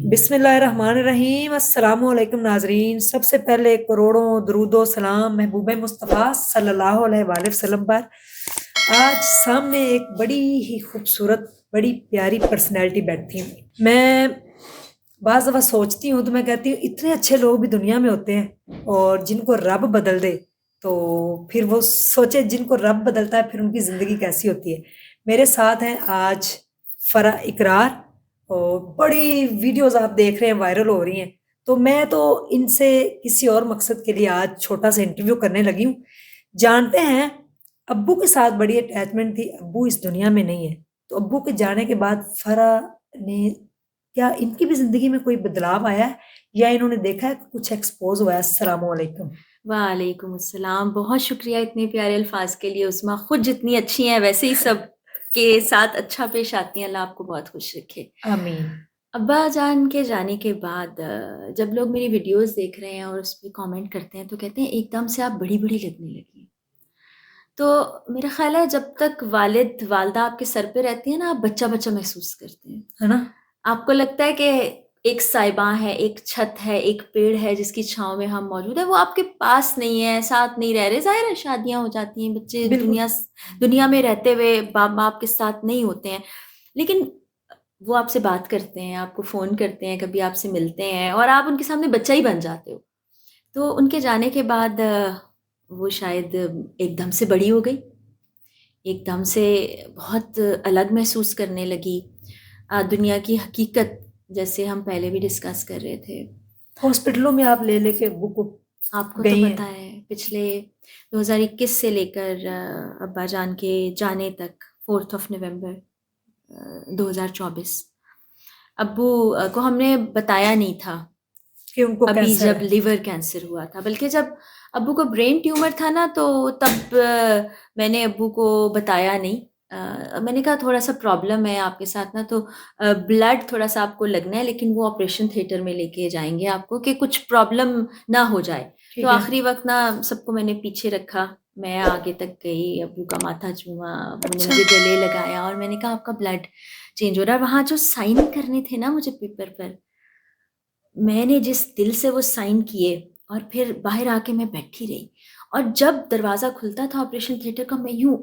बिस्मिल्लाहिर्रहमानिर्रहीम अस्सलामुअलैकुम नाजरीन। सबसे पहले करोड़ों दरूदो सलाम महबूब मुस्तफ़ा सल्लल्लाहु अलैहि वसल्लम पर। आज सामने एक बड़ी ही खूबसूरत, बड़ी प्यारी पर्सनैलिटी बैठती है। मैं बाज़ दफ़ा सोचती हूँ तो मैं कहती हूँ इतने अच्छे लोग भी दुनिया में होते हैं, और जिनको रब बदल दे तो फिर वो सोचे जिनको रब बदलता है फिर उनकी ज़िंदगी कैसी होती है। मेरे साथ हैं आज फरा इकरार, और बड़ी वीडियोस आप देख रहे हैं वायरल हो रही हैं। तो मैं तो इनसे किसी और मकसद के लिए आज छोटा सा इंटरव्यू करने लगी हूँ। जानते हैं, अब्बू के साथ बड़ी अटैचमेंट थी, अब्बू इस दुनिया में नहीं है। तो अब्बू के जाने के बाद फरा ने, क्या इनकी भी जिंदगी में कोई बदलाव आया है या इन्होंने देखा है कि कुछ एक्सपोज हुआ है? अस्सलाम वालेकुम। वालेकुम अस्सलाम। बहुत शुक्रिया इतने प्यारे अल्फाज के लिए उस्मा। खुद जितनी अच्छी हैं वैसे ही सब के साथ अच्छा पेश आती हैं। अल्लाह आपको बहुत खुश रखे। आमीन। अब्बा जान के जाने के बाद जब लोग मेरी वीडियोस देख रहे हैं और उस पे कमेंट करते हैं तो कहते हैं एकदम से आप बड़ी बड़ी लगने लगी। तो मेरा ख्याल है जब तक वालिद वालदा आपके सर पे रहती है ना, आप बच्चा बच्चा महसूस करते हैं। है ना? आपको लगता है कि एक साइबाँ है, एक छत है, एक पेड़ है जिसकी छाँव में हम मौजूद हैं, वो आपके पास नहीं है, साथ नहीं रह रहे। ज़ाहिर है शादियाँ हो जाती हैं, बच्चे बिल्कुल। दुनिया में रहते हुए बाप-बाप के साथ नहीं होते हैं। लेकिन वो आपसे बात करते हैं, आपको फ़ोन करते हैं, कभी आपसे मिलते हैं और आप उनके सामने बच्चा ही बन जाते हो। तो उनके जाने के बाद वो शायद एकदम से बड़ी हो गई, एकदम से बहुत अलग महसूस करने लगी। दुनिया की हकीकत जैसे हम पहले भी डिस्कस कर रहे थे। हॉस्पिटलों में आप ले लेके अब्बू को आपको तो गई पता हैं। है पिछले 2021 से लेकर अब्बा जान के जाने तक 4th ऑफ नवंबर 2024 अब्बू को हमने बताया नहीं था कि उनको अभी कैंसर जब है। लिवर कैंसर हुआ था, बल्कि जब अब्बू को ब्रेन ट्यूमर था ना तो तब मैंने अब्बू को बताया नहीं। मैंने कहा थोड़ा-सा प्रॉब्लम है आपके साथ ना, तो ब्लड थोड़ा-सा आपको लगना है, लेकिन वो ऑपरेशन थिएटर में लेके जाएँगे आपको कि कुछ प्रॉब्लम ना हो जाए। तो ठीक है। आखिरी वक़्त ना सबको मैंने पीछे रखा, मैं आगे तक गई, अब्बू का माथा चूमा, अब्बू ने अच्छा। मुझे गले लगाया और मैंने कहा आपका ब्लड चेंज हो रहा है। और वहाँ जो साइन करने थे ना मुझे पेपर पर, मैंने जिस दिल से वो साइन किए और फिर बाहर आके मैं बैठी रही, और जब दरवाज़ा खुलता था ऑपरेशन थिएटर का, मैं यूँ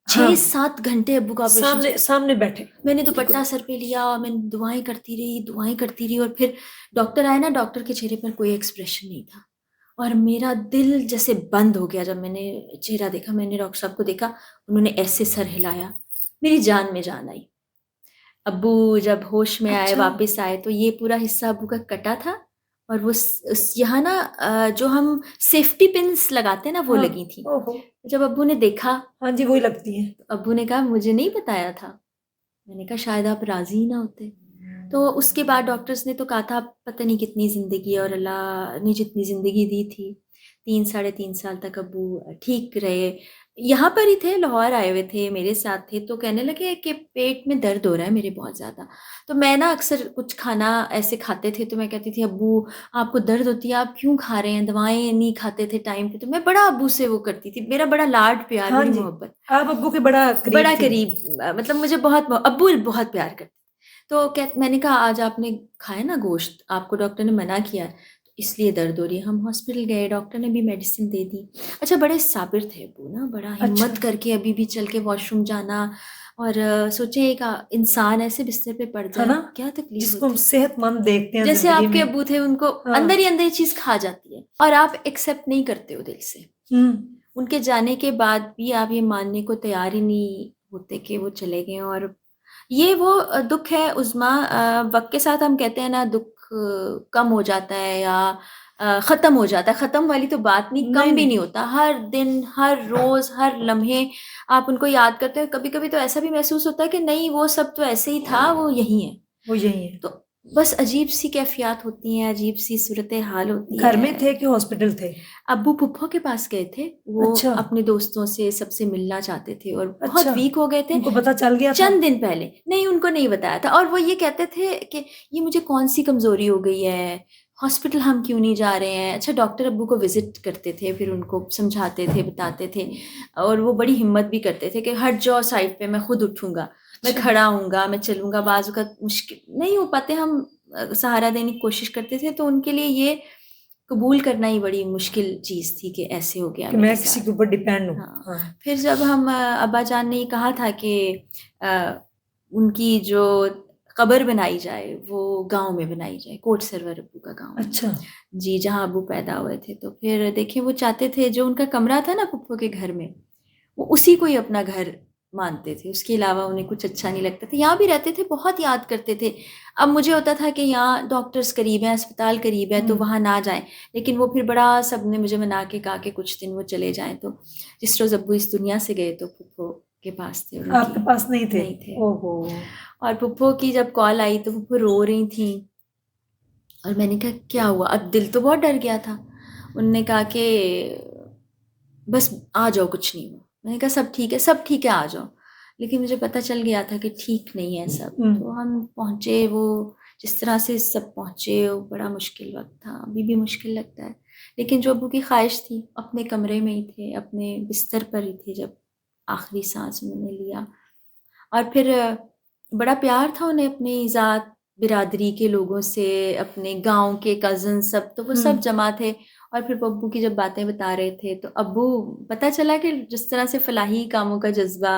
हाँ। 6-7 घंटे अब्बू का ऑपरेशन सामने सामने बैठे। मैंने बिल्कुल। दुपट्टा सर पे लिया और मैंने दुआएँ करती रही और फिर डॉक्टर आए ना, डॉक्टर के चेहरे पर कोई एक्सप्रेशन नहीं था और मेरा दिल जैसे बंद हो गया। जब मैंने चेहरा देखा, मैंने डॉक्टर साहब को देखा, उन्होंने ऐसे सर हिलाया, मेरी जान में जान आई। अब्बू जब होश में आए, अच्छा। वापस आए, तो ये पूरा हिस्सा अब्बू का कटा था और वो यहाँ ना जो हम सेफ्टी पिन्स लगाते हैं ना, वो हाँ। लगी थी। ओहो। जब अब्बू ने देखा, हाँ जी, वही लगती है। तो अब्बू ने कहा मुझे नहीं बताया था। मैंने कहा शायद आप राजी ही ना होते। तो उसके बाद डॉक्टर्स ने तो कहा था पता नहीं कितनी ज़िंदगी, और अल्लाह ने जितनी ज़िंदगी दी थी, 3 साढ़े 3 साल तक अब्बू ठीक रहे। यहाँ पर ही थे, लाहौर आए हुए थे, मेरे साथ थे, तो कहने लगे कि पेट में दर्द हो रहा है मेरे बहुत ज़्यादा। तो मैं ना अक्सर कुछ खाना ऐसे खाते थे तो मैं कहती थी अब्बू आपको दर्द होती है, आप क्यों खा रहे हैं? दवाएँ नहीं खाते थे टाइम पे। तो मैं बड़ा अब्बू से वो करती थी, मेरा बड़ा लाड प्यार, हाँ बड़ी जी। मोहब्बत। आप अब्बू के बड़ा बड़ा करीब थी। करीब मतलब मुझे बहुत अब्बू बहुत प्यार करते। तो कह मैंने कहा आज आपने खाया ना गोश्त, आपको डॉक्टर ने मना किया है, तो इसलिए दर्द हो रही है। हम हॉस्पिटल गए, डॉक्टर ने भी मेडिसिन दे दी। अच्छा बड़े साबिर थे अब्बू ना, बड़ा अच्छा। हिम्मत करके अभी भी चल के वॉशरूम जाना। और सोचें एक इंसान ऐसे बिस्तर पे पड़ है जाए, ना? क्या तकलीफ जिसको हम होती। सेहतमंद देखते हैं जैसे जिंदगी आपके में। अब्बू थे, उनको हाँ। ही अंदर ये चीज़ खा जाती है और आप एक्सेप्ट नहीं करते हो दिल से। हम्म। उनके जाने के बाद भी आप ये मानने को तैयार ही नहीं होते कि वो चले गए। और ये वो दुःख है उज़्मा, वक़्त के साथ हम कहते हैं ना दुःख कम हो जाता है या ख़त्म हो जाता है। ख़त्म वाली तो बात नहीं, नहीं कम भी नहीं। नहीं होता। हर दिन, हर रोज़, हर लम्हे आप उनको याद करते हो। कभी-कभी तो ऐसा भी महसूस होता है कि नहीं वो सब तो ऐसे ही था, वो यहीं है। वो यही है। तो बस अजीब-सी कैफ़ियत होती हैं, अजीब-सी सूरत-ए-हाल होती घर में है। थे कि हॉस्पिटल थे? अब्बू फूफो के पास गए थे, वो अच्छा। अपने दोस्तों से सबसे मिलना चाहते थे और बहुत अच्छा। वीक हो गए थे। उनको पता चल गया था? चंद दिन पहले नहीं, उनको नहीं बताया था और वो ये कहते थे कि ये मुझे कौन-सी कमज़ोरी हो गई है, हॉस्पिटल हम क्यों नहीं जा रहे हैं? अच्छा डॉक्टर अब्बू को विज़िट करते थे, फिर उनको समझाते थे, बताते थे और वो बड़ी हिम्मत भी करते थे कि हट जाओ साइड पे, मैं खुद उठूँगा, मैं अच्छा। खड़ा होऊँगा, मैं चलूँगा। बाज़ वक़्त मुश्किल नहीं हो पाते हम, सहारा देने की कोशिश करते थे, तो उनके लिए ये कबूल करना ही बड़ी मुश्किल चीज़ थी कि ऐसे हो गया कि मेरे मैं किसी साथ। के ऊपर डिपेंड हूँ। हाँ, हाँ। फिर जब हम अब्बा जान ने ये कहा था कि उनकी जो कब्र बनाई जाए, वो गाँव में बनाई जाए, कोट सरवर अब्बू का गाँव है। अच्छा। जी, जहाँ अब्बू पैदा हुए थे। तो फिर देखिए वो चाहते थे जो उनका कमरा था ना फूफो के घर में, वो उसी को ही अपना घर मानते थे, उसके अलावा उन्हें कुछ अच्छा नहीं लगता था। यहाँ भी रहते थे, बहुत याद करते थे। अब मुझे होता था कि यहाँ डॉक्टर्स करीब हैं, अस्पताल करीब है, तो हुँ। वहाँ ना जाएँ। लेकिन वो फिर बड़ा सबने मुझे मना के कहा कि कुछ दिन वो चले जाएँ। तो जिस रोज़ अब्बू इस दुनिया से गए तो फूफो के पास थे, उनकी आपके पास नहीं थे? नहीं थे। ओहो! और फूफो की जब कॉल आई तो फूफो रो रही थीं। और मैंने कहा क्या हुआ? अब दिल तो बहुत डर गया था। उन्होंने कहा कि बस आ जाओ, कुछ नहीं हुआ। मैंने कहा सब ठीक है, सब ठीक है, आ जाओ। लेकिन मुझे पता चल गया था कि ठीक नहीं है सब। हुँ। तो हम पहुँचे, वो जिस तरह से सब पहुँचे, वो बड़ा मुश्किल वक़्त था, अभी भी मुश्किल लगता है। लेकिन जो अब्बू की ख़्वाहिश थी, अपने कमरे में ही थे, अपने बिस्तर पर ही थे जब आखिरी साँस उन्होंने लिया। और फिर बड़ा प्यार था उन्हें अपनी ज़ात बिरादरी के लोगों से, अपने गाँव के कज़िन सब, तो वो हुँ। सब जमा थे। और फिर वो अब्बू की जब बातें बता रहे थे, तो अब्बू पता चला कि जिस तरह से फलाही कामों का जज़्बा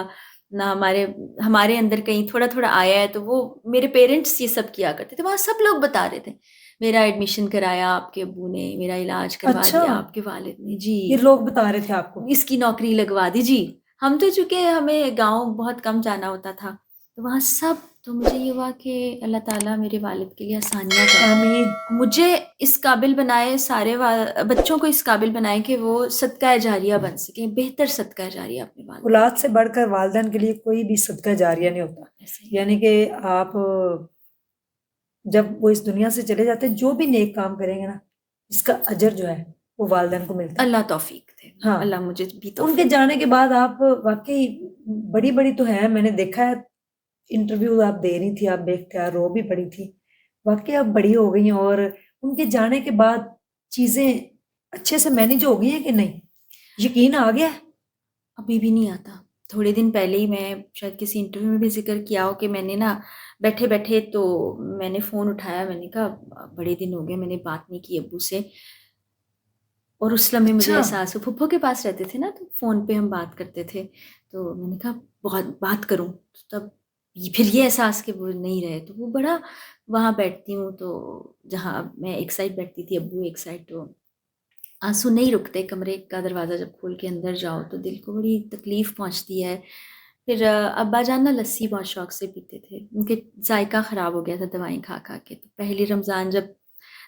ना हमारे हमारे अंदर कहीं थोड़ा-थोड़ा आया है, तो वो मेरे पेरेंट्स ये सब किया करते थे। वहाँ सब लोग बता रहे थे, मेरा एडमिशन कराया आपके अब्बू ने, मेरा इलाज करवा अच्छा! दिया आपके वालिद ने। ये जी। लोग बता रहे थे आपको? इसकी नौकरी लगवा दी। जी। हम तो चूँकि हमें गाँव बहुत कम जाना होता था, तो वहाँ सब, तो मुझे ये हुआ कि अल्लाह ताला मेरे वालिद के लिए आसानियाँ करे। आमीन। मुझे इस काबिल बनाए, सारे बच्चों को इस काबिल बनाए कि वो सदका जारिया बन सकें, बेहतर सदका जारिया अपने वालिदैन औलाद के से लिए। बढ़कर वालिदैन के लिए कोई भी सदका जारिया नहीं होता। ऐसे ही। यानी कि आप जब वो इस दुनिया से चले जाते हैं, जो भी नेक काम करेंगे ना, इसका अजर जो है, वो वालिदैन को मिलता है। अल्लाह तौफ़ीक दे। हाँ, अल्लाह मुझे भी उनके तौफ़ीक दे। जाने के बाद आप वाक़ई बड़ी-बड़ी तो हैं, मैंने देखा है इंटरव्यू आप दे रही थी, आप बेख्तियार रो भी पड़ी थी। वाक़ई आप बड़ी हो गई हैं और उनके जाने के बाद चीज़ें अच्छे से मैनेज हो गई हैं कि नहीं? यकीन आ गया है? अभी भी नहीं आता। थोड़े दिन पहले ही मैं शायद किसी इंटरव्यू में भी ज़िक्र किया हो कि मैंने ना बैठे-बैठे तो मैंने फ़ोन उठाया, मैंने कहा बड़े दिन हो गए मैंने बात नहीं की अब्बू से। और उस लम्हे मुझे अच्छा। एहसास हुआ, फूफो के पास रहते थे ना, तो फ़ोन पे हम बात करते थे। तो मैंने कहा बहुत बात करूँ, तब फिर ये एहसास कि वो नहीं रहे, तो वो बड़ा, वहाँ बैठती हूँ तो जहाँ मैं एक साइड बैठती थी, अब्बू एक साइड, तो आँसू नहीं रुकते, कमरे का दरवाज़ा जब खोल के अंदर जाओ तो दिल को बड़ी तकलीफ़ पहुँचती है। फिर अब्बा जान ना लस्सी बहुत शौक से पीते थे, उनके ज़ायक़ा ख़राब हो गया था दवाएँ खा-खा के, तो पहली रमज़ान जब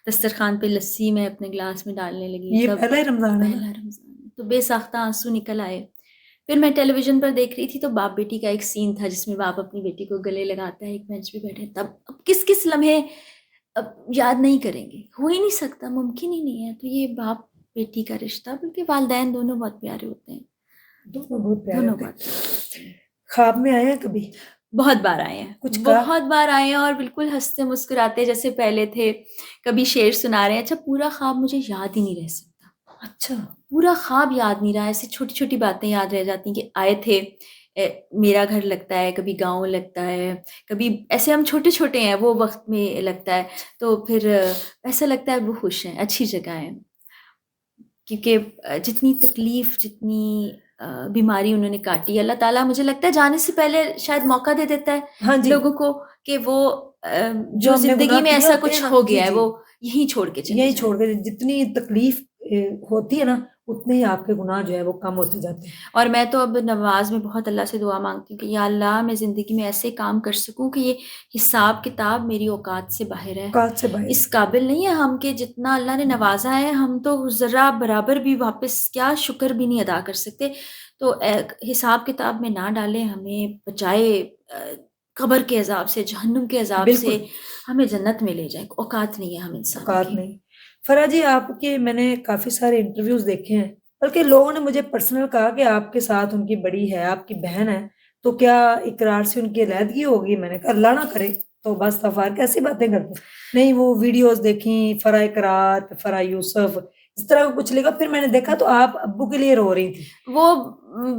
दस्तरख़्वान पे लस्सी मैं अपने ग्लास में डालने लगी, ये तब पहला ही रमज़ान है ना? पहला रमज़ान, तो बेसाख्ता आँसू निकल आए। फिर मैं टेलीविज़न पर देख रही थी तो बाप-बेटी का एक सीन था जिसमें बाप अपनी बेटी को गले लगाता है, एक बेंच पे बैठे, तब अब किस-किस लम्हे अब याद नहीं करेंगे, हो ही नहीं सकता, मुमकिन ही नहीं है। तो ये बाप-बेटी का रिश्ता, बल्कि वालिदैन दोनों बहुत प्यारे होते हैं, दोनों बहुत प्यारे दोनों होते हैं। बहुत प्यारे होते हैं। ख्वाब में आए हैं कभी? बहुत बार आए हैं, कुछ कहा? बहुत बार आए हैं और बिल्कुल हँसते-मुस्कुराते जैसे पहले थे, कभी शेर सुना रहे हैं। अच्छा, पूरा ख्वाब मुझे याद ही नहीं रह सकता। अच्छा। पूरा ख्वाब याद नहीं रहा, ऐसी छोटी-छोटी बातें याद रह जाती हैं कि आए थे, मेरा घर लगता है, कभी गाँव लगता है, कभी ऐसे हम छोटे-छोटे हैं, वो वक़्त में लगता है, तो फिर ऐसा लगता है वो खुश हैं, अच्छी जगह हैं। क्योंकि जितनी तकलीफ़, जितनी बीमारी उन्होंने काटी, अल्लाह ताला मुझे लगता है जाने से पहले शायद मौका दे देता है हाँ जी, लोगों को कि वो जो जो हमने ज़िंदगी गुनाह में किए ऐसा होते हैं कुछ ना, हो जी, गया है, जी, वो यहीं छोड़ के चले यही जाएँ। छोड़ के जितनी तकलीफ़ होती है ना, उतने ही आपके गुनाह जो है वो कम होते जाते हैं। और मैं तो अब नमाज़ में बहुत अल्लाह से दुआ माँगती हूँ कि या अल्लाह, मैं ज़िंदगी में ऐसे काम कर सकूँ कि ये हिसाब-किताब मेरी औकात से बाहर है। औकात से बाहर इस है। काबिल नहीं है हम कि जितना अल्लाह ने नवाज़ा है, हम तो ज़रा बराबर भी वापस क्या शुक्र भी नहीं अदा कर सकते। तो हिसाब-किताब में ना डालें, हमें बचाए कब्र के अज़ाब से, जहन्नुम के अज़ाब से, बिल्कुल, हमें जन्नत में ले जाए। औकात नहीं है हम इंसानों औकात की। नहीं। फराह जी, आपके मैंने काफ़ी सारे इंटरव्यूज़ देखे हैं, बल्कि लोगों ने मुझे पर्सनल कहा कि आपके साथ उनकी बड़ी है, आपकी बहन है, तो क्या इकरार से उनकी अलहदगी होगी? मैंने कहा अल्लाह ना करे, तौबा इस्तग़फ़ार कैसी बातें करते हैं। नहीं, वो वीडियोज़ देखी, फराह इकरार, फराह यूसुफ, इस तरह का कुछ लिखा, फिर मैंने देखा तो आप अब्बू के लिए रो रही थी। वो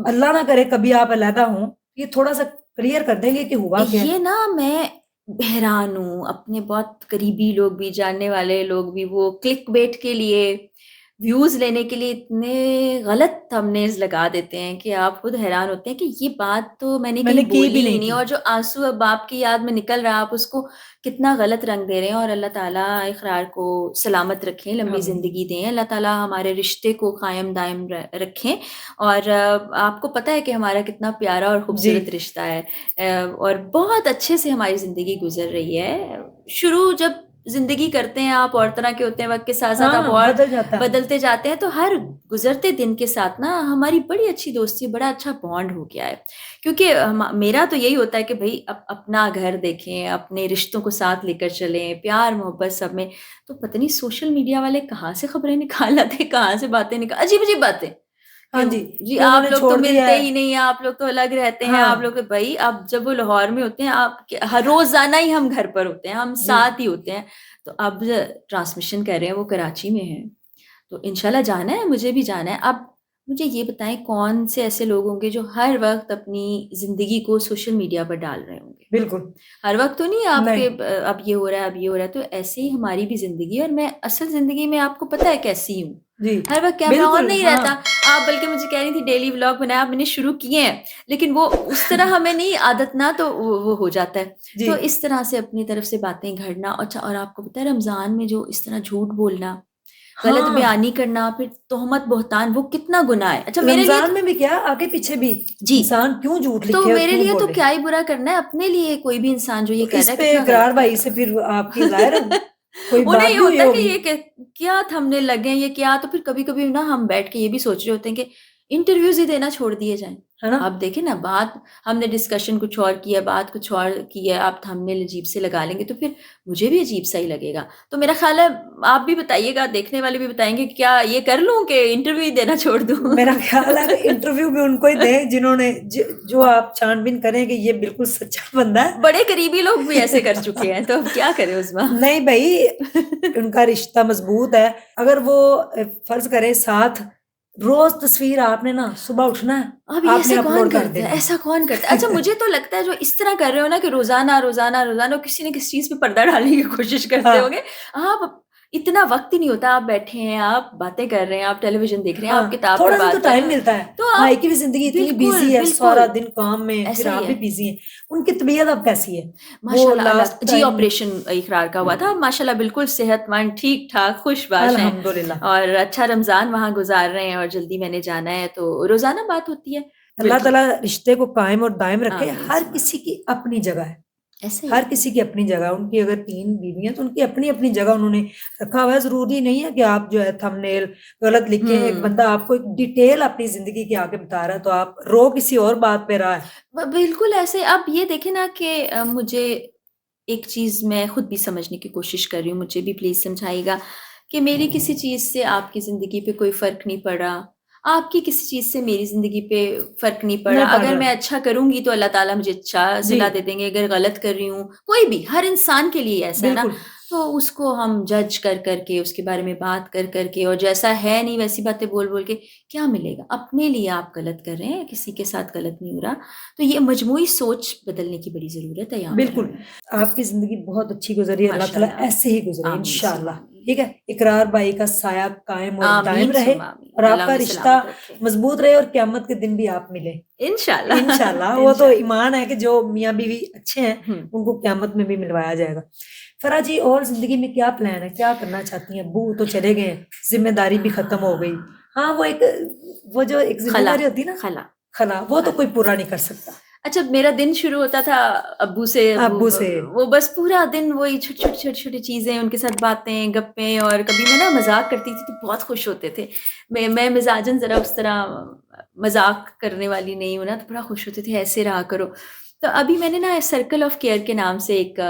अल्लाह ना करे कभी आप अलहदा हों, ये थोड़ा-सा क्लियर कर देंगे कि हुआ क्या ये है? ना मैं हैरान हूँ, अपने बहुत करीबी लोग भी, जानने वाले लोग भी, वो क्लिक बेट के लिए, व्यूज़ लेने के लिए इतने गलत थंबनेल्स लगा देते हैं कि आप खुद हैरान होते हैं कि ये बात तो मैंने मैंने कहीं की बोली भी ही नहीं नहीं, थी। और जो आँसू अब आपकी याद में निकल रहा है, आप उसको कितना गलत रंग दे रहे हैं। और अल्लाह ताला इक़रार को सलामत रखें, लंबी आमीन। ज़िंदगी दें, अल्लाह ताला हमारे रिश्ते को कायम दायम रखें। और आपको पता है कि हमारा कितना प्यारा और जी। खूबसूरत रिश्ता है, और बहुत अच्छे से हमारी ज़िंदगी गुजर रही है। शुरू जब ज़िंदगी करते हैं आप और तरह के होते हैं, वक्त के साथ साथ आप हाँ, और बदल जाता है। बदलते जाते हैं, तो हर गुजरते दिन के साथ ना हमारी बड़ी अच्छी दोस्ती, बड़ा अच्छा बॉन्ड हो गया है। क्योंकि मेरा तो यही होता है कि भाई अपना घर देखें, अपने रिश्तों को साथ लेकर चलें, प्यार मोहब्बत सब में। तो पता नहीं सोशल मीडिया वाले कहाँ से खबरें निकाल लाते, कहाँ से बातें निकाल, अजीब अजीब बातें कि हाँ जी, जी कि आप उन्होंने लोग तो छोड़ दिया मिलते है। ही नहीं हैं, आप लोग तो अलग रहते हैं, आप हाँ, लोग तो भाई, अब जब वो लाहौर में होते हैं, आप हर रोजाना ही हम घर पर होते हैं, हम जी। साथ ही होते हैं। तो अब ट्रांसमिशन कर रहे हैं, वो कराची में है, तो इंशाल्लाह जाना है, मुझे भी जाना है। अब मुझे ये बताएं कौन से ऐसे लोग होंगे जो हर वक्त अपनी जिंदगी को सोशल मीडिया पर डाल रहे होंगे। बिल्कुल। हर वक्त तो नहीं आपके नहीं। अब ये हो रहा है, अब ये हो रहा है, तो ऐसे ही हमारी भी जिंदगी है। और मैं असल जिंदगी में आपको पता है कैसी हूँ, जी, हर वक्त कैमरा ऑन बिल्कुल, नहीं रहता। हाँ। आप बल्कि मुझे कह रही थी डेली व्लॉग बनाया, मैंने शुरू किए हैं, लेकिन वो उस तरह हमें नहीं आदत ना, तो वो हो जाता है। जी। तो इस तरह से अपनी तरफ से बातें घड़ना। अच्छा, और आपको पता है रमजान में जो इस तरह झूठ बोलना, गलत हाँ, बयानी करना, फिर तोहमत बहतान, वो कितना गुनाह है। अच्छा मेरे लिए रमज़ान में भी क्या आगे पीछे भी जी, इंसान क्यों झूठ तो लिखे और मेरे क्यों लिए तो बोले? क्या ही बुरा करना है, अपने लिए कोई भी इंसान जो ये तो कर इस रहा है पे कितना गलत इकरार कर भाई रहा से है। फिर आपकी ज़ाहिर कोई बात उन्हें ये भी हुई होता है कि होगी, ये क्या थंबनेल लगे हैं, ये क्या। तो फिर कभी-कभी ना हम बैठ के ये भी सोच रहे होते हैं कि इंटरव्यूज़ ही देना छोड़ दिए जाएँ। है ना? आप देखें ना, बात हमने डिस्कशन कुछ और किया, बात कुछ और की है, आप थंबनेल अजीब से लगा लेंगे तो फिर मुझे भी अजीब-सा ही लगेगा। तो मेरा ख़्याल है आप भी बताइएगा, देखने वाले भी बताएँगे कि क्या ये कर लूँ कि इंटरव्यू ही देना छोड़ दूँ? मेरा ख़्याल है कि इंटरव्यू भी उनको ही दें जिन्होंने जो आप छान-बीन करें कि ये बिल्कुल सच्चा बंदा बड़े करीबी लोग भी ऐसे है। कर चुके हैं, तो अब क्या करें उज़मा? नहीं भई, उनका रिश्ता मज़बूत है। अगर वो फ़र्ज़ करें साथ रोज़ तस्वीर आपने ना सुबह उठना है, अब ये आपने ऐसा कौन अपलोड कर करता है? देनी ऐसा कौन करता है? अच्छा है। मुझे तो लगता है जो इस तरह कर रहे हो ना कि रोज़ाना, रोज़ाना, रोज़ाना किसी न किसी चीज़ पे पर्दा डालने की कोशिश करते हाँ, होंगे। आप इतना वक़्त ही नहीं होता, आप बैठे हैं, आप बातें कर रहे हैं, आप टेलीविज़न देख रहे हैं, आप हाँ, किताब पे थोड़ा-सा तो बात कर टाइम रहे हो, मिलता है। तो भाई आप की भी ज़िंदगी इतनी बिल्कुल, बिज़ी है, सारा बिल्कुल, दिन काम में, फिर ऐसा ही आप भी है। बिज़ी हैं। उनकी तबीयत अब कैसी है? वो माशाल्लाह लास्ट अल्लाह जी, टाइम ऑपरेशन इक़रार का हुआ था। माशाल्लाह बिल्कुल सेहतमंद, ठीक-ठाक, खुशबाश हैं, अल्हम्दुलिल्लाह। और अच्छा रमज़ान वहाँ गुज़ार रहे हैं, और जल्दी मैंने जाना है, तो रोज़ाना बात होती है। अल्लाह बिल्कुल। ताला रिश्ते को कायम और दायम रखे। आमीन हर सुमा किसी की अपनी जगह है। ऐसे ही हर है। किसी की अपनी जगह। उनकी अगर 3 बीवियाँ तो उनकी अपनी-अपनी जगह उन्होंने रखा हुआ है। ज़रूरी नहीं है कि आप जो है थंबनेल गलत लिखें। एक हुँ। बंदा आपको एक डिटेल अपनी ज़िंदगी की आके बता रहा है, तो आप रो किसी और बात पे रहा है। बिल्कुल ऐसे। अब ये देखें ना कि मुझे एक चीज़ मैं खुद भी समझने की कोशिश कर रही हूँ, मुझे भी प्लीज़ समझाइएगा कि मेरी किसी चीज़ से आपकी ज़िंदगी पे कोई फ़र्क नहीं पड़ा, आपकी किसी चीज़ से मेरी ज़िंदगी पे फ़र्क नहीं पड़ा। नहीं पड़ अगर रहा मैं है। अच्छा करूँगी तो अल्लाह ताला मुझे अच्छा जी, सिला दे देंगे, अगर गलत कर रही हूँ, कोई भी, हर इंसान के लिए ऐसा है ना, बिल्कुल। तो उसको हम जज कर के, उसके बारे में बात कर के, और जैसा है नहीं वैसी बातें बोल के क्या मिलेगा? अपने लिए आप गलत कर रहे हैं, किसी के साथ गलत नहीं हो रहा। तो ये मजमूई सोच बदलने की बड़ी ज़रूरत है यहाँ पर बिल्कुल, हमें। आपकी ज़िंदगी बहुत अच्छी गुज़री है, अल्लाह ताला माशाल्लाह। ऐसे ही गुज़रे आमीन सुम्मा इंशाअल्लाह, आमीन। ठीक है? इकरार भाई का साया कायम और दायम आमीन रहे सुम्मा और आमीन। अल्लाह आपका उन्हें रिश्ता सलामत रखे। मज़बूत रहे और क़यामत के दिन भी आप मिलें। इंशाल्लाह। इंशाअल्लाह, वो तो इंशाल्लाह। ईमान है कि जो मियाँ-बीवी अच्छे हैं, हुँ। उनको क़यामत में भी मिलवाया जाएगा। फराह जी, और ज़िंदगी में क्या प्लान है? क्या करना चाहती हैं? अब्बू तो चले गए हैं, ज़िम्मेदारी भी ख़त्म हो गई। हाँ, वो जो एक खला, ज़िम्मेदारी होती है ना, खला, खला, वो तो खला। कोई पूरा नहीं कर सकता, अच्छा मेरा दिन शुरू होता था अब्बू से, अब्बू से। वो बस पूरा दिन वही छोटी-छोटी चीज़ें, उनके साथ बातें, गप्पें, और कभी मैं ना मज़ाक करती थी तो बहुत खुश होते थे। मैं मिज़ाजन ज़रा उस तरह मज़ाक करने वाली नहीं हूँ ना, तो बड़ा खुश होते थे, ऐसे रहा करो। तो अभी मैंने ना सर्कल ऑफ केयर के नाम से एक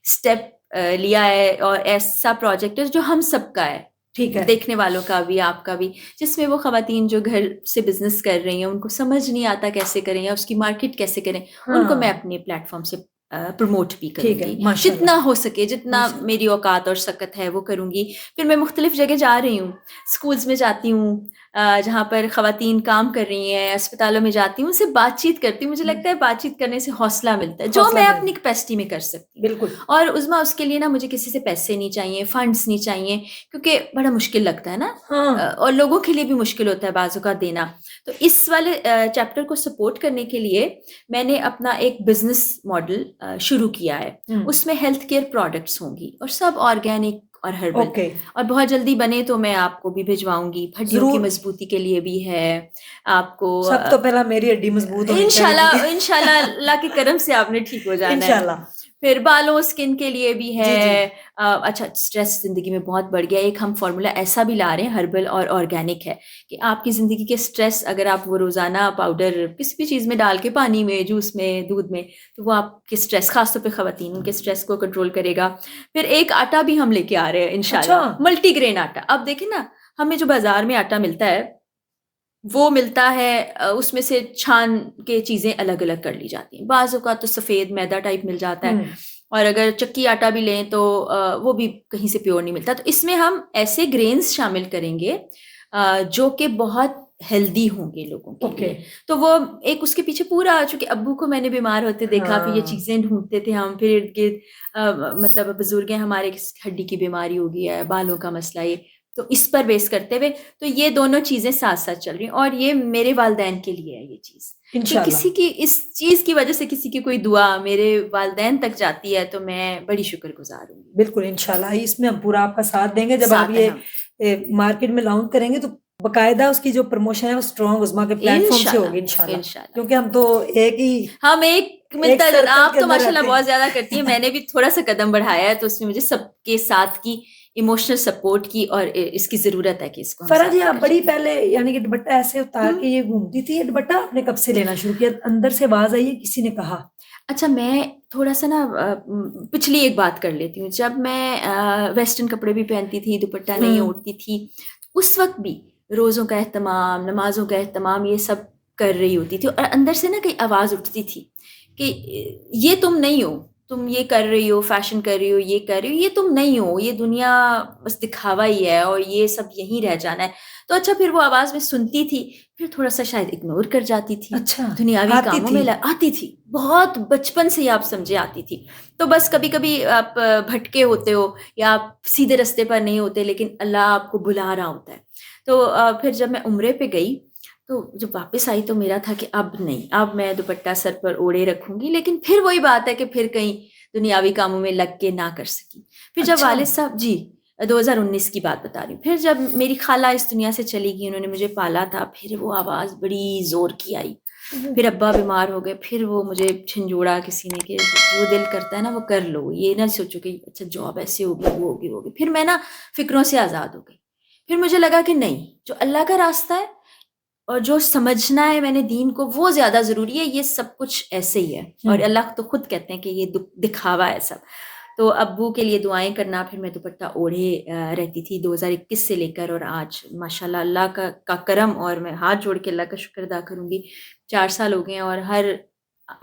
स्टेप लिया है, और ऐसा प्रोजेक्ट है जो हम सबका है, ठीक है। देखने वालों का भी, आपका भी, जिसमें वो ख़वातीन जो घर से बिज़नेस कर रही हैं, उनको समझ नहीं आता कैसे करें या उसकी मार्केट कैसे करें, उनको मैं हाँ, अपने प्लेटफ़ॉर्म से प्रमोट भी ठीक है, करूँगी। माशाल्लाह, जितना हो सके, जितना माशाल्लाह। मेरी औकात और सकत है वो करूँगी। फिर मैं मुख्तलिफ़ जगह जा रही हूँ, स्कूल्स में जाती हूँ, जहाँ पर ख़वातीन काम कर रही हैं, अस्पतालों में जाती हूँ, उनसे बातचीत करती हूँ। मुझे लगता है बातचीत करने से हौसला मिलता है, जो हौसला मैं मिल अपनी कैपेसिटी में कर सकती हूँ। बिल्कुल। और उज़्मा उसके लिए ना मुझे किसी से पैसे नहीं चाहिए, फंड्स नहीं चाहिए, क्योंकि बड़ा मुश्किल लगता है ना हाँ। और लोगों के लिए भी मुश्किल होता है बाज़ औक़ात देना। तो इस वाले चैप्टर को सपोर्ट करने के लिए मैंने अपना एक बिज़नेस मॉडल शुरू किया है। उसमें हेल्थ केयर प्रोडक्ट्स होंगी और सब ऑर्गेनिक और हर्बल ओके। और बहुत जल्दी बने तो मैं आपको भी भिजवाऊँगी। हड्डियों की ज़रूर। मज़बूती के लिए भी है, आपको सब तो पहला मेरी हड्डी मज़बूत होनी चाहिए। इंशाल्लाह इंशाल्लाह अल्लाह के करम से आपने ठीक हो जाना है। इंशाल्लाह। फिर बालों, स्किन के लिए भी जी, जी। है। अच्छा स्ट्रेस ज़िंदगी में बहुत बढ़ गया है, एक हम फ़ॉर्मूला ऐसा भी ला रहे हैं हर्बल और ऑर्गेनिक है कि आपकी ज़िंदगी के स्ट्रेस अगर आप वो रोज़ाना पाउडर किसी भी चीज़ में डाल के पानी में, जूस में, दूध में, तो वो आपके स्ट्रेस ख़ास तौर पे ख़वातीन उनके स्ट्रेस को कंट्रोल करेगा। फिर एक आटा भी हम लेके आ रहे हैं अच्छा। इंशाल्लाह, मल्टीग्रेन आटा। अब देखिए ना, हमें जो बाज़ार में आटा मिलता है वो मिलता है उसमें से छान के चीज़ें अलग-अलग कर ली जाती हैं। बाज़ औक़ात तो सफ़ेद मैदा टाइप मिल जाता है और अगर चक्की आटा भी लें तो वो भी कहीं से प्योर नहीं मिलता। तो इसमें हम ऐसे ग्रेन्स शामिल करेंगे जो कि बहुत हेल्दी होंगे लोगों के ओके। लिए। तो वो एक उसके पीछे पूरा चूँकि अब्बू को मैंने बीमार होते देखा, फिर ये हाँ। चीज़ें ढूँढते थे हम, फिर इर्द-गिर्द मतलब बुज़ुर्ग हैं हमारे, किसी हड्डी की बीमारी हो गई है, बालों का मसला ये, तो इस पर बेस करते हुए तो ये दोनों चीज़ें साथ-साथ चल रही हैं और ये मेरे वालिदैन के लिए है ये चीज़। कि इंशाल्लाह। किसी की इस चीज़ की वज़ह से किसी की कोई दुआ मेरे वालिदैन तक जाती है तो मैं बड़ी शुक्रगुज़ार हूँ। बिल्कुल, इंशाल्लाह इसमें हम पूरा आपका साथ देंगे। जब आप साथ हैं ये हम। मार्केट में लॉन्च करेंगे तो बाकायदा उसकी जो प्रमोशन है वो स्ट्रॉन्ग उज़्मा के प्लेटफ़ॉर्म से इंशाल्लाह, होगी इंशाल्लाह। इंशाल्लाह। क्योंकि हम तो एक ही हम एक एक मिलता-जुलता सर्कल आप के तो अंदर माशाल्लाह रहते बहुत ज़्यादा करती हैं, हैं। मैंने भी थोड़ा-सा कदम बढ़ाया है तो उसमें मुझे सबके साथ की इमोशनल सपोर्ट की और इसकी ज़रूरत है कि इसको हम फ़रा जी, साथ आप लेकर बड़ी चलें। पहले यानी कि दुपट्टा ऐसे उतार के ये घूमती थी, ये दुपट्टा आपने कब से लेना शुरू किया? अंदर से आवाज़ आई है, किसी ने कहा? अच्छा मैं थोड़ा-सा ना पिछली एक बात कर लेती हूँ। जब मैं वेस्टर्न कपड़े भी पहनती थी, दुपट्टा नहीं हुँ। ओढ़ती थी, उस वक़्त भी रोज़ों का एहतमाम, नमाज़ों का एहतमाम ये सब कर रही होती थी और अंदर से ना कहीं आवाज़ उठती थी कि ये तुम नहीं हो, तुम ये कर रही हो, फ़ैशन कर रही हो, ये कर रही हो, ये तुम नहीं हो, ये दुनिया बस दिखावा ही है और ये सब यहीं रह जाना है। तो अच्छा फिर वो आवाज़ मैं सुनती थी, फिर थोड़ा-सा शायद इग्नोर कर जाती थी, अच्छा, दुनियावी आती कामों थी। में ल आती थी, बहुत बचपन से ही आप समझिए आती थी। तो बस कभी-कभी आप भटके होते हो या आप सीधे रास्ते पर नहीं होते लेकिन अल्लाह आपको बुला रहा होता है। तो फिर जब मैं उम्रे पे गई, तो जब वापस आई तो मेरा था कि अब नहीं, अब मैं दुपट्टा सर पर ओढ़े रखूँगी, लेकिन फिर वही बात है कि फिर कहीं दुनियावी कामों में लग के ना कर सकी। फिर जब अच्छा। वालिद साहब जी 2019 की बात बता रही हूँ। फिर जब मेरी खाला इस दुनिया से चली गई, उन्होंने मुझे पाला था, फिर वो आवाज़ बड़ी ज़ोर की आई। हुँ। फिर अब्बा बीमार हो गए, फिर वो मुझे झंझोड़ा किसी ने कि जो दिल करता है ना वो कर लो, ये ना सोचो कि अच्छा जॉब ऐसे होगी, वो होगी, वो होगी। फिर मैं ना फ़िक्रों से आज़ाद हो गई। फिर मुझे लगा कि नहीं, जो अल्लाह का रास्ता है और जो समझना है मैंने दीन को वो ज़्यादा ज़रूरी है, ये सब कुछ ऐसे ही है हुँ। और अल्लाह तो खुद कहते हैं कि ये दिखावा है सब। तो अब्बू के लिए दुआएँ करना, फिर मैं दुपट्टा ओढ़े रहती थी 2021 से लेकर और आज माशाल्लाह अल्लाह का करम और मैं हाथ जोड़ के अल्लाह का शुक्र अदा करूँगी। 4 साल हो गए हैं और हर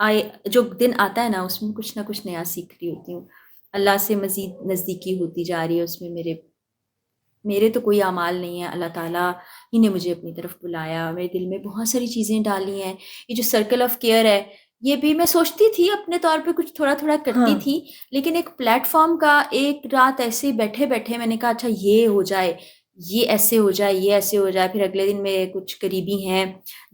आए जो दिन आता है ना उसमें कुछ ना कुछ नया सीख रही होती हूँ। अल्लाह से मज़ीद नज़दीकी होती जा रही है, उसमें मेरे मेरे तो कोई आमाल नहीं है, अल्लाह ताला ही ने मुझे अपनी तरफ बुलाया, मेरे दिल में बहुत सारी चीज़ें डाली हैं। ये जो सर्कल ऑफ केयर है, ये भी मैं सोचती थी अपने तौर पे कुछ थोड़ा-थोड़ा करती हाँ। थी, लेकिन एक प्लेटफ़ॉर्म का एक रात ऐसे ही बैठे-बैठे मैंने कहा अच्छा ये हो जाए, ये ऐसे हो जाए, ये ऐसे हो जाए, फिर अगले दिन मेरे कुछ करीबी हैं,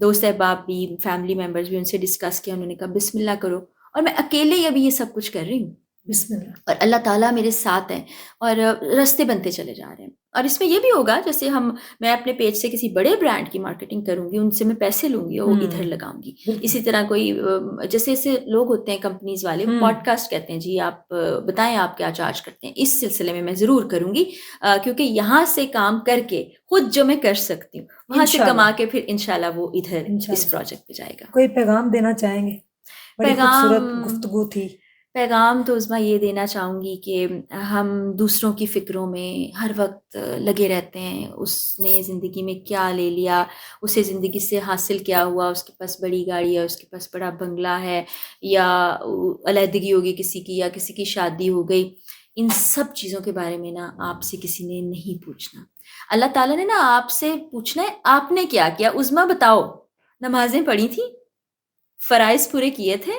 दोस्त अहबाब भी, फैमिली मेंबर्स भी उनसे डिस्कस किया, उन्होंने कहा बिस्मिल्लाह करो और मैं अकेले ही अभी ये सब कुछ कर रही हूँ। बिस्मिल्लाह। और अल्लाह ताला मेरे साथ हैं और रास्ते बनते चले जा रहे हैं। और इसमें ये भी होगा जैसे मैं अपने पेज से किसी बड़े ब्रांड की मार्केटिंग करूँगी, उनसे मैं पैसे लूँगी और वो इधर हुँ। लगाऊँगी। बिल्कुल। इसी तरह कोई जैसे-जैसे लोग होते हैं कंपनीज़ वाले, वो हुँ। पॉडकास्ट कहते हैं जी आप बताएँ आप क्या चार्ज करते हैं? इस सिलसिले में मैं ज़रूर करूँगी क्योंकि यहाँ से काम करके खुद जो मैं कर सकती हूँ, वहाँ से कमा इंशाल्लाह, के फिर इंशाल्लाह वो इधर इस इंशाल्लाह। प्रोजेक्ट पे जाएगा। कोई पैगाम देना चाहेंगे? बड़ी पैगाम खूबसूरत गुफ्तगू थी। पैगाम तो उज़्मा ये देना चाहूँगी कि हम दूसरों की फ़िक्रों में हर वक़्त लगे रहते हैं। उसने ज़िंदगी में क्या ले लिया, उसे ज़िंदगी से हासिल क्या हुआ, उसके पास बड़ी गाड़ी है, उसके पास बड़ा बंगला है या अलहदगी हो गई किसी की या किसी की शादी हो गई। इन सब चीज़ों के बारे में ना आपसे किसी ने नहीं पूछना। अल्लाह ताला ने ना आपसे पूछना है आपने क्या किया? उज़्मा बताओ, नमाज़ें पढ़ी थी? फ़राइज़ पूरे किए थे?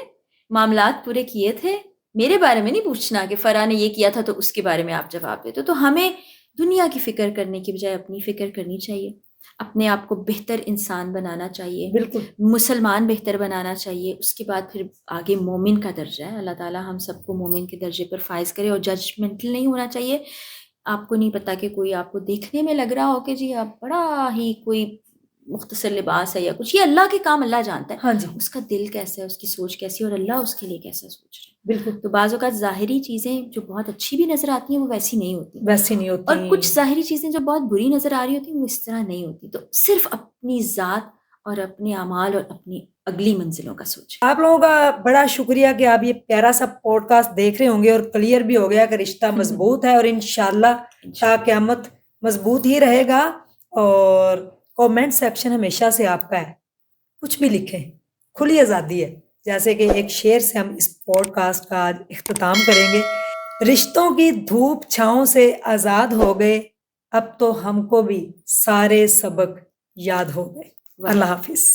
मामलात पूरे किए थे? मेरे बारे में नहीं पूछना कि फ़रा ने ये किया था तो उसके बारे में आप जवाब दे दो। तो हमें दुनिया की फ़िक्र करने की बजाय अपनी फ़िक्र करनी चाहिए। अपने आप को बेहतर इंसान बनाना चाहिए, बिल्कुल, मुसलमान बेहतर बनाना चाहिए, उसके बाद फिर आगे मोमिन का दर्जा है। अल्लाह ताला हम सबको मोमिन के दर्जे पर फ़ाइज़ करे और जजमेंटल नहीं होना चाहिए। आपको नहीं पता कि कोई आपको देखने में लग रहा हो कि जी आप बड़ा ही कोई मुख्तसर लिबास है या कुछ, ये अल्लाह के काम अल्लाह जानता है। हाँ जी, उसका दिल कैसा है, उसकी सोच कैसी है और अल्लाह उसके लिए कैसा सोच रहा है। बिल्कुल, तो बाज़ औक़ात ज़ाहिरी चीज़ें जो बहुत अच्छी भी नज़र आती हैं, वो वैसी नहीं होती वैसी नहीं और होती। कुछ ज़ाहिरी चीज़ें जो बहुत बुरी नज़र आ रही होती हैं, वो इस तरह नहीं होती। तो सिर्फ़ अपनी ज़ात और अपने अमाल और अपनी अगली मंज़िलों का सोचें। आप लोगों का बड़ा शुक्रिया कि आप ये प्यारा-सा पॉडकास्ट देख रहे होंगे और क्लियर भी हो गया कि रिश्ता मज़बूत है और इंशाअल्लाह ता इंशाअल्लाह। क़यामत मज़बूत ही रहेगा और कमेंट सेक्शन हमेशा से आपका है। कुछ भी लिखें, खुली आज़ादी है। जैसे कि एक शेर से हम इस पॉडकास्ट का आज इख्तिताम करेंगे। रिश्तों की धूप-छाँव से आज़ाद हो गए, अब तो हमको भी सारे सबक याद हो गए। वाह! अल्लाह हाफ़िज़।